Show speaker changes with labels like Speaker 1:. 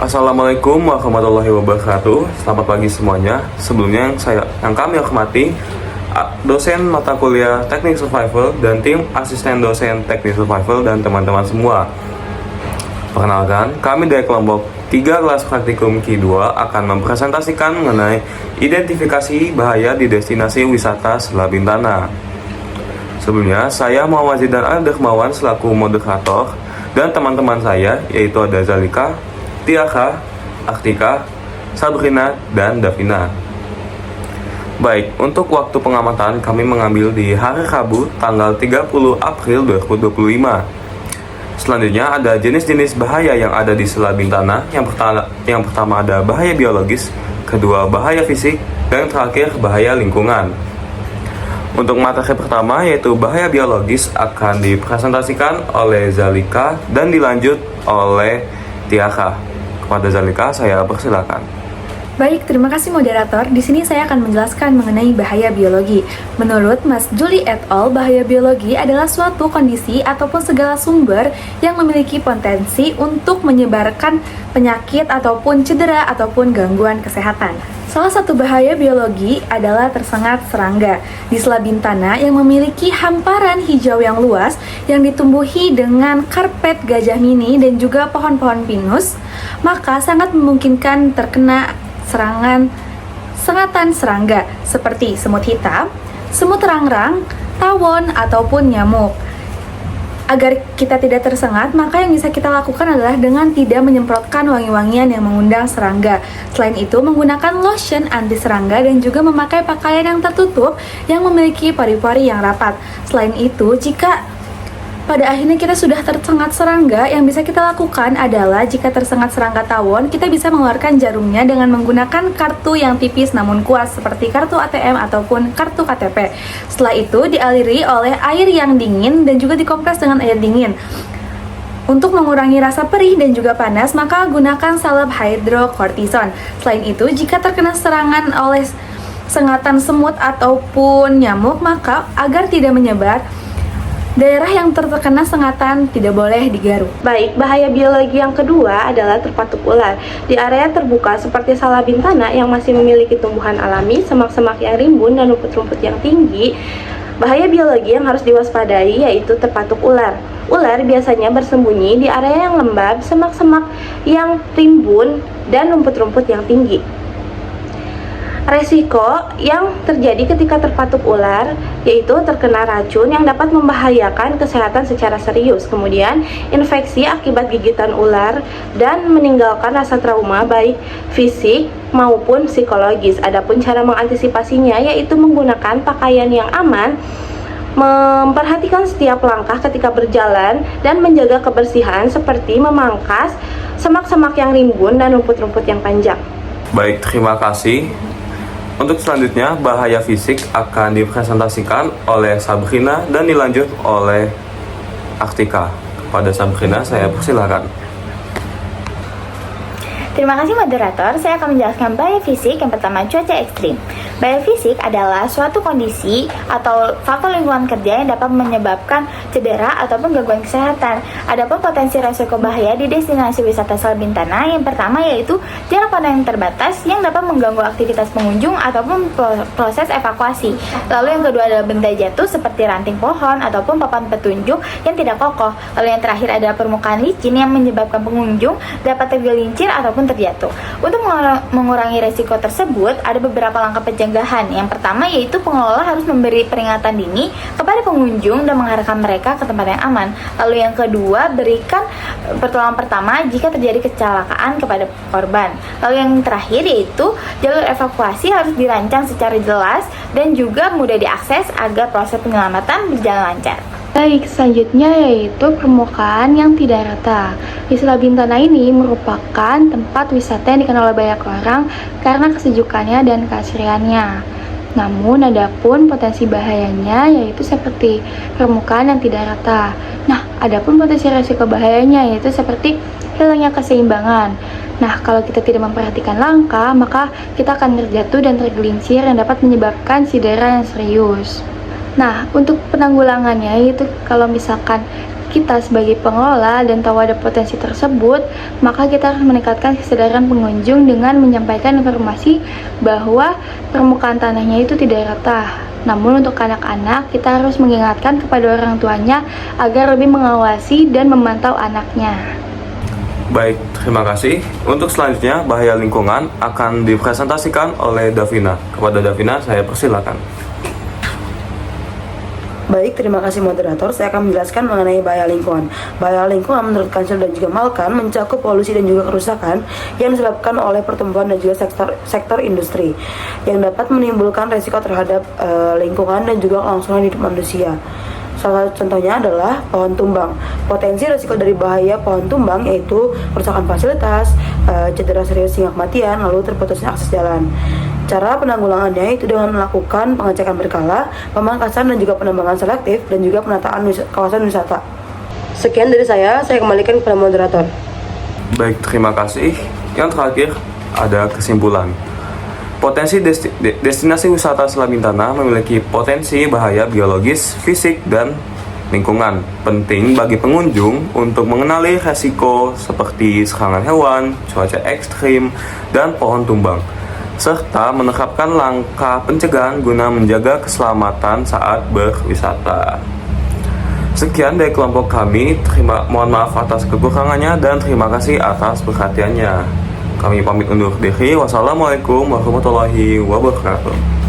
Speaker 1: Assalamualaikum warahmatullahi wabarakatuh. Selamat pagi semuanya. Sebelumnya yang kami hormati dosen mata kuliah Teknik Survival dan tim asisten dosen Teknik Survival dan teman-teman semua. Perkenalkan, kami dari kelompok 3 kelas praktikum Q2 akan mempresentasikan mengenai identifikasi bahaya di destinasi wisata Selat Bintana. Sebelumnya, saya Muhammad Zidan Al-Dermawan selaku moderator dan teman-teman saya yaitu ada Zalika, Tiaka, Aktika, Sabrina, dan Davina. Baik, untuk waktu pengamatan kami mengambil di hari Rabu tanggal 30 April 2025. Selanjutnya ada jenis-jenis bahaya yang ada di Selat Bintana. Yang pertama ada bahaya biologis, kedua bahaya fisik, dan terakhir bahaya lingkungan. Untuk materi pertama yaitu bahaya biologis akan dipresentasikan oleh Zalika dan dilanjut oleh Tiaka. Kepada Zalika, saya persilakan.
Speaker 2: Baik, terima kasih moderator. Di sini saya akan menjelaskan mengenai bahaya biologi. Menurut Mas Julie et al., bahaya biologi adalah suatu kondisi ataupun segala sumber yang memiliki potensi untuk menyebarkan penyakit ataupun cedera ataupun gangguan kesehatan. Salah satu bahaya biologi adalah tersengat serangga di Selat Bintana yang memiliki hamparan hijau yang luas yang ditumbuhi dengan karpet gajah mini dan juga pohon-pohon pinus, maka sangat memungkinkan terkena sengatan serangga seperti semut hitam, semut rangrang, tawon, ataupun nyamuk. Agar kita tidak tersengat, maka yang bisa kita lakukan adalah dengan tidak menyemprotkan wangi-wangian yang mengundang serangga. Selain itu, menggunakan lotion anti serangga dan juga memakai pakaian yang tertutup yang memiliki pori-pori yang rapat. Selain itu, jika pada akhirnya kita sudah tersengat serangga, yang bisa kita lakukan adalah jika tersengat serangga tawon, kita bisa mengeluarkan jarumnya dengan menggunakan kartu yang tipis namun kuat seperti kartu ATM ataupun kartu KTP. Setelah itu dialiri oleh air yang dingin dan juga dikompres dengan air dingin. Untuk mengurangi rasa perih dan juga panas, maka gunakan salep hidrokortison. Selain itu, jika terkena serangan oleh sengatan semut ataupun nyamuk, maka agar tidak menyebar, daerah yang terkena sengatan tidak boleh digaruk.
Speaker 3: Baik, bahaya biologi yang kedua adalah terpatuk ular. Di area terbuka seperti Selat Bintana yang masih memiliki tumbuhan alami, semak-semak yang rimbun, dan rumput-rumput yang tinggi, bahaya biologi yang harus diwaspadai yaitu terpatuk ular. Ular biasanya bersembunyi di area yang lembab, semak-semak yang rimbun, dan rumput-rumput yang tinggi. Resiko yang terjadi ketika terpatuk ular yaitu terkena racun yang dapat membahayakan kesehatan secara serius, kemudian infeksi akibat gigitan ular, dan meninggalkan rasa trauma baik fisik maupun psikologis. Adapun cara mengantisipasinya yaitu menggunakan pakaian yang aman, memperhatikan setiap langkah ketika berjalan, dan menjaga kebersihan seperti memangkas semak-semak yang rimbun dan rumput-rumput yang panjang.
Speaker 1: Baik, terima kasih. Untuk selanjutnya, bahaya fisik akan dipresentasikan oleh Sabrina dan dilanjut oleh Aktika. Pada Sabrina, saya persilakan.
Speaker 4: Terima kasih moderator, saya akan menjelaskan bahaya fisik. Yang pertama, cuaca ekstrim. Bahaya fisik adalah suatu kondisi atau faktor lingkungan kerja yang dapat menyebabkan cedera ataupun gangguan kesehatan. Adapun potensi resiko bahaya di destinasi wisata Selat Bintana, yang pertama yaitu jarak pandang yang terbatas yang dapat mengganggu aktivitas pengunjung ataupun proses evakuasi. Lalu yang kedua adalah benda jatuh seperti ranting pohon ataupun papan petunjuk yang tidak kokoh. Lalu yang terakhir adalah permukaan licin yang menyebabkan pengunjung dapat tergelincir ataupun terjatuh. Untuk mengurangi resiko tersebut, ada beberapa langkah pencegahan. Yang pertama yaitu pengelola harus memberi peringatan dini kepada pengunjung dan mengarahkan mereka ke tempat yang aman. Lalu yang kedua, berikan pertolongan pertama jika terjadi kecelakaan kepada korban. Lalu yang terakhir yaitu jalur evakuasi harus dirancang secara jelas dan juga mudah diakses agar proses penyelamatan berjalan lancar.
Speaker 3: Baik, selanjutnya yaitu permukaan yang tidak rata. Di Selat Bintana ini merupakan tempat wisata yang dikenal oleh banyak orang karena kesejukannya dan keasriannya. Namun adapun potensi bahayanya yaitu seperti permukaan yang tidak rata. Nah, adapun potensi risiko bahayanya yaitu seperti hilangnya keseimbangan. Nah, kalau kita tidak memperhatikan langkah, maka kita akan terjatuh dan tergelincir yang dapat menyebabkan cedera yang serius. Nah, untuk penanggulangannya itu kalau misalkan
Speaker 5: kita sebagai pengelola dan tahu ada potensi tersebut, maka kita harus meningkatkan kesadaran pengunjung dengan menyampaikan informasi bahwa permukaan tanahnya itu tidak rata. Namun untuk anak-anak, kita harus mengingatkan kepada orang tuanya agar lebih mengawasi dan memantau anaknya.
Speaker 1: Baik, terima kasih. Untuk selanjutnya, bahaya lingkungan akan dipresentasikan oleh Davina. Kepada Davina, saya persilakan.
Speaker 6: Baik, terima kasih moderator. Saya akan menjelaskan mengenai bahaya lingkungan. Bahaya lingkungan menurut Kansel dan juga Malkan mencakup polusi dan juga kerusakan yang disebabkan oleh pertumbuhan dan juga sektor industri yang dapat menimbulkan resiko terhadap lingkungan dan juga kelangsungan hidup manusia. Salah satu contohnya adalah pohon tumbang. Potensi risiko dari bahaya pohon tumbang yaitu kerusakan fasilitas, cedera serius hingga kematian, lalu terputusnya akses jalan. Cara penanggulangannya itu dengan melakukan pengecekan berkala, pemangkasan dan juga penambangan selektif, dan juga penataan kawasan wisata. Sekian dari saya kembalikan kepada moderator.
Speaker 1: Baik, terima kasih. Yang terakhir, ada kesimpulan. Potensi destinasi wisata Selat Bintana memiliki potensi bahaya biologis, fisik, dan lingkungan. Penting bagi pengunjung untuk mengenali resiko seperti serangan hewan, cuaca ekstrim, dan pohon tumbang, serta menerapkan langkah pencegahan guna menjaga keselamatan saat berwisata. Sekian dari kelompok kami, mohon maaf atas kekurangannya dan terima kasih atas perhatiannya. Kami pamit undur diri. Wassalamualaikum warahmatullahi wabarakatuh.